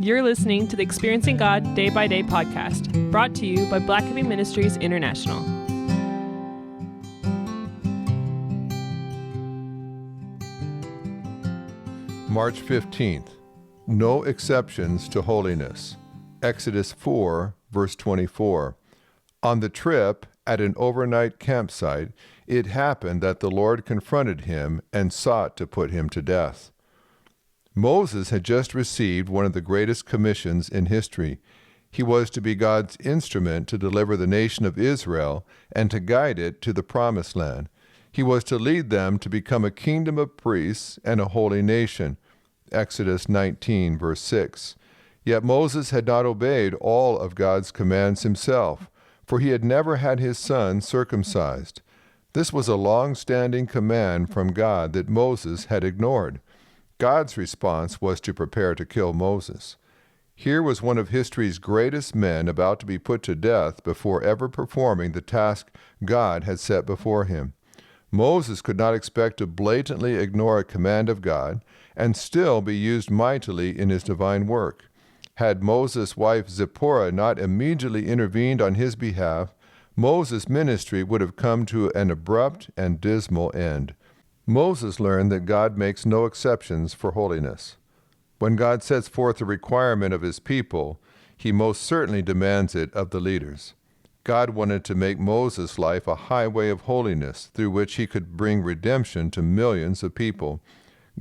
You're listening to the Experiencing God Day by Day podcast, brought to you by Blackaby Ministries International. March 15th. No exceptions to holiness. Exodus 4, verse 24. On the trip, at an overnight campsite, it happened that the Lord confronted him and sought to put him to death. Moses had just received one of the greatest commissions in history. He was to be God's instrument to deliver the nation of Israel and to guide it to the promised land. He was to lead them to become a kingdom of priests and a holy nation. Exodus 19, verse 6. Yet Moses had not obeyed all of God's commands himself, for he had never had his son circumcised. This was a long-standing command from God that Moses had ignored. God's response was to prepare to kill Moses. Here was one of history's greatest men about to be put to death before ever performing the task God had set before him. Moses could not expect to blatantly ignore a command of God and still be used mightily in his divine work. Had Moses' wife Zipporah not immediately intervened on his behalf, Moses' ministry would have come to an abrupt and dismal end. Moses learned that God makes no exceptions for holiness. When God sets forth a requirement of his people, he most certainly demands it of the leaders. God wanted to make Moses' life a highway of holiness through which he could bring redemption to millions of people.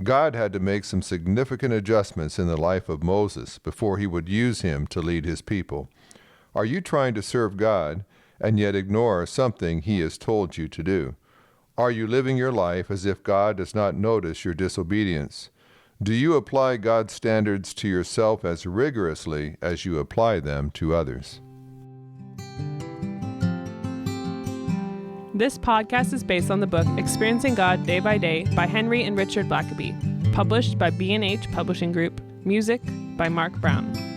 God had to make some significant adjustments in the life of Moses before he would use him to lead his people. Are you trying to serve God and yet ignore something he has told you to do? Are you living your life as if God does not notice your disobedience? Do you apply God's standards to yourself as rigorously as you apply them to others? This podcast is based on the book Experiencing God Day by Day by Henry and Richard Blackaby, published by B&H Publishing Group, music by Mark Brown.